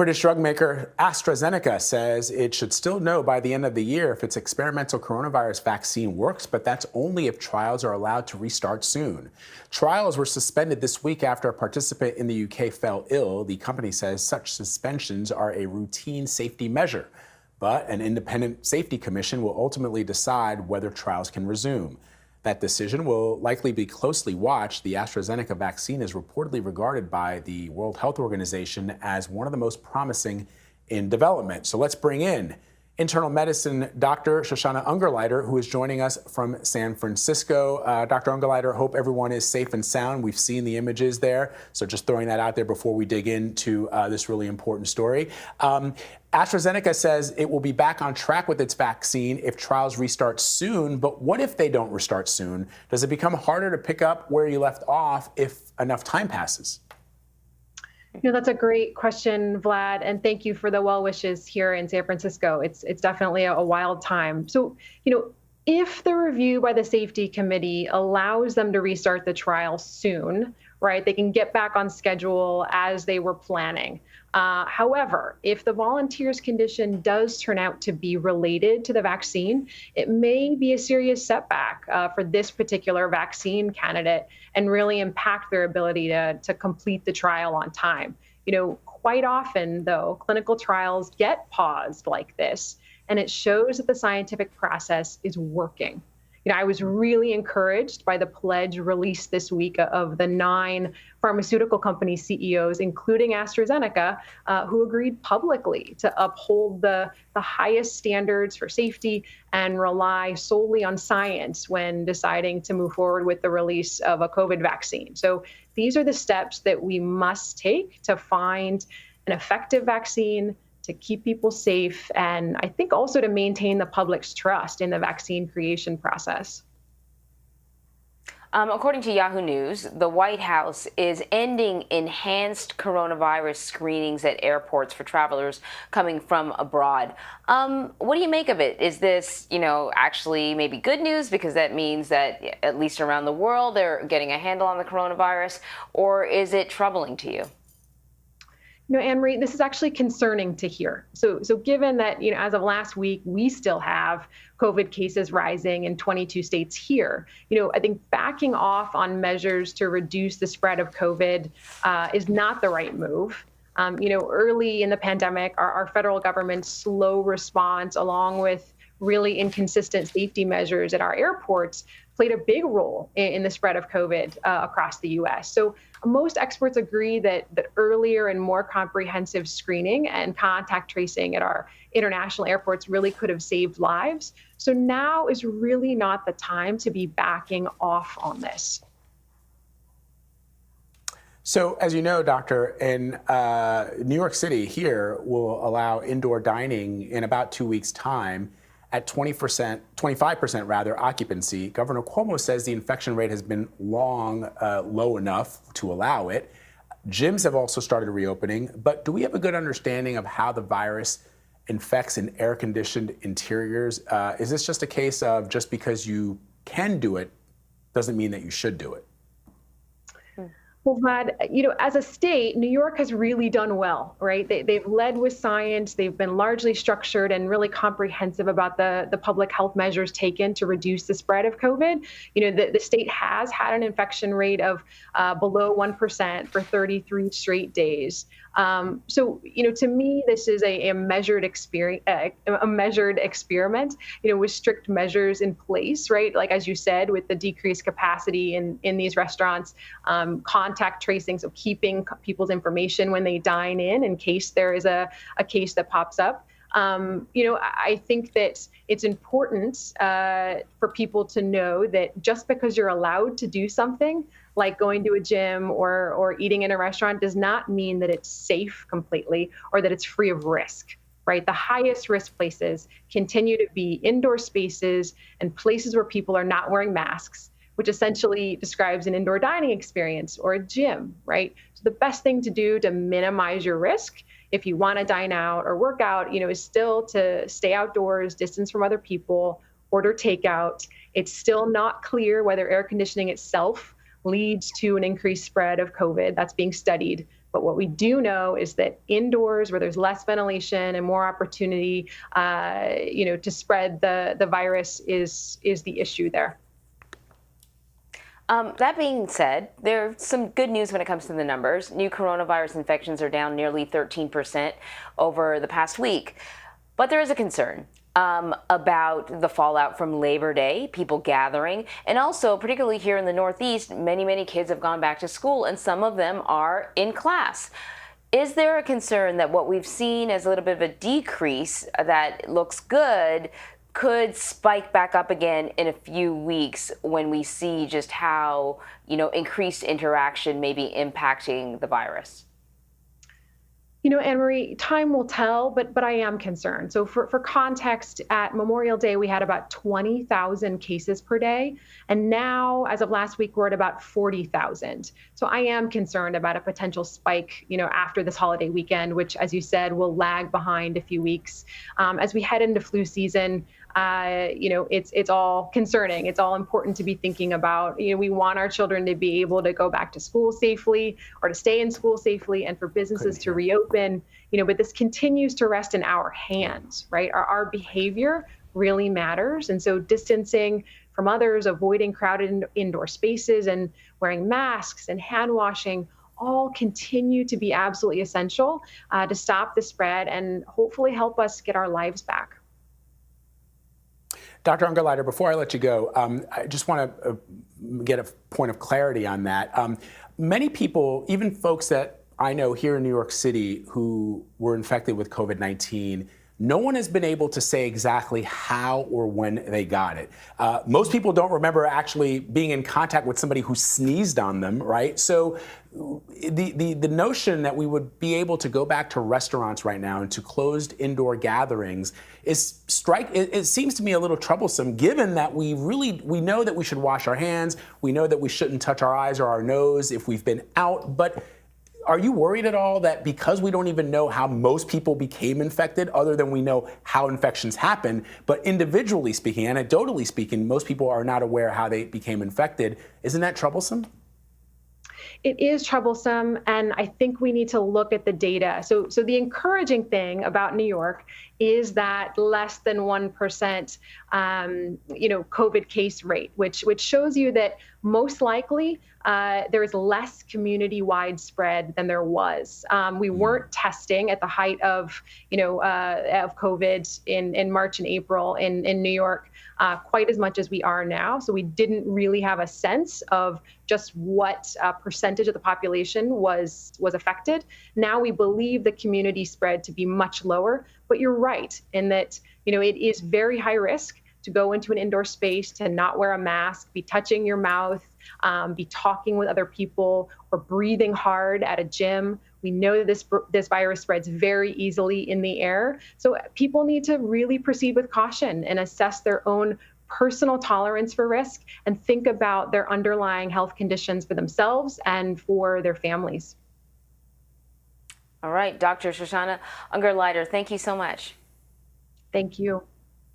British drug maker AstraZeneca says it should still know by the end of the year if its experimental coronavirus vaccine works, but that's only if trials are allowed to restart soon. Trials were suspended this week after a participant in the UK fell ill. The company says such suspensions are a routine safety measure, but an independent safety commission will ultimately decide whether trials can resume. That decision will likely be closely watched. The AstraZeneca vaccine is reportedly regarded by the World Health Organization as one of the most promising in development. So let's bring in internal medicine Dr. Shoshana Ungerleider, who is joining us from San Francisco. Dr. Ungerleider, hope everyone is safe and sound. We've seen the images there, so just throwing that out there before we dig into this really important story. AstraZeneca says it will be back on track with its vaccine if trials restart soon, but what if they don't restart soon? Does it become harder to pick up where you left off if enough time passes? That's a great question, Vlad, and thank you for the well wishes here in San Francisco. It's definitely a wild time. So, if the review by the safety committee allows them to restart the trial soon, right, they can get back on schedule as they were planning. However, if the volunteer's condition does turn out to be related to the vaccine, it may be a serious setback for this particular vaccine candidate and really impact their ability to complete the trial on time. Quite often, though, clinical trials get paused like this, and it shows that the scientific process is working. I was really encouraged by the pledge released this week of the 9 pharmaceutical company CEOs, including AstraZeneca, who agreed publicly to uphold the highest standards for safety and rely solely on science when deciding to move forward with the release of a COVID vaccine. So these are the steps that we must take to find an effective vaccine, to keep people safe, and I think also to maintain the public's trust in the vaccine creation process. According to YAHOO News, the White House is ending enhanced coronavirus screenings at airports for travelers coming from abroad. What do you make of it? Is this, actually maybe good news because that means that at least around the world they're getting a handle on the coronavirus, or is it troubling to you? Anne-Marie, this is actually concerning to hear. So given that, as of last week, we still have COVID cases rising in 22 states here, I think backing off on measures to reduce the spread of COVID is not the right move. Early in the pandemic, our federal government's slow response, along with really inconsistent safety measures at our airports, played a big role in the spread of COVID across the U.S. So most experts agree that earlier and more comprehensive screening and contact tracing at our international airports really could have saved lives. So now is really not the time to be backing off on this. So, as you know, Doctor, in New York City here will allow indoor dining in about 2 weeks' time at 25% rather, occupancy. Governor Cuomo says the infection rate has been long low enough to allow it. Gyms have also started reopening, but do we have a good understanding of how the virus infects in air-conditioned interiors? Is this just a case of just because you can do it doesn't mean that you should do it? Well, Vlad, as a state, New York has really done well, right? They've led with science. They've been largely structured and really comprehensive about the public health measures taken to reduce the spread of COVID. The state has had an infection rate of below 1% for 33 straight days. So, to me, this is a measured experience, a measured experiment, with strict measures in place, right? Like, as you said, with the decreased capacity in these restaurants, contact tracing, so keeping people's information when they dine in case there is a case that pops up. I think that it's important for people to know that just because you're allowed to do something like going to a gym or eating in a restaurant does not mean that it's safe completely or that it's free of risk, right? The highest risk places continue to be indoor spaces and places where people are not wearing masks, which essentially describes an indoor dining experience or a gym, right? So the best thing to do to minimize your risk if you want to dine out or work out, is still to stay outdoors, distance from other people, order takeout. It's still not clear whether air conditioning itself leads to an increased spread of COVID. That's being studied. But what we do know is that indoors, where there's less ventilation and more opportunity, to spread the virus is the issue there. That being said, there's some good news when it comes to the numbers. New coronavirus infections are down nearly 13% over the past week. But there is a concern about the fallout from Labor Day, people gathering, and also, particularly here in the Northeast, many kids have gone back to school, and some of them are in class. Is there a concern that what we've seen as a little bit of a decrease that looks good could spike back up again in a few weeks when we see just how, increased interaction may be impacting the virus? Anne-Marie, time will tell, but I am concerned. So for context, at Memorial Day, we had about 20,000 cases per day. And now, as of last week, we're at about 40,000. So I am concerned about a potential spike, after this holiday weekend, which, as you said, will lag behind a few weeks. As we head into flu season, it's all concerning. It's all important to be thinking about. We want our children to be able to go back to school safely or to stay in school safely and for businesses to reopen, but this continues to rest in our hands, right? Our behavior really matters. And so distancing from others, avoiding crowded indoor spaces, and wearing masks and hand washing all continue to be absolutely essential to stop the spread and hopefully help us get our lives back. Dr. Ungerleider, before I let you go, I just want to get a point of clarity on that. Many people, even folks that I know here in New York City who were infected with COVID-19, no one has been able to say exactly how or when they got it. Most people don't remember actually being in contact with somebody who sneezed on them, right? So the notion that we would be able to go back to restaurants right now and to closed indoor gatherings it seems to me a little troublesome, given that we know that we should wash our hands, we know that we shouldn't touch our eyes or our nose if we've been out, but are you worried at all that because we don't even know how most people became infected, other than we know how infections happen, but individually speaking, anecdotally speaking, most people are not aware how they became infected? Isn't that troublesome? It is troublesome, and I think we need to look at the data. So the encouraging thing about New York is that less than 1%, COVID case rate, which shows you that most likely there is less community-wide spread than there was. We weren't testing at the height of COVID in March and April in New York quite as much as we are now. So we didn't really have a sense of just what percentage of the population was affected. Now we believe the community spread to be much lower, but you're right in that, it is very high risk to go into an indoor space, to not wear a mask, be touching your mouth, be talking with other people, or breathing hard at a gym. We know that this virus spreads very easily in the air. So people need to really proceed with caution and assess their own personal tolerance for risk and think about their underlying health conditions for themselves and for their families. All right, Dr. Shoshana Ungerleider, thank you so much. Thank you.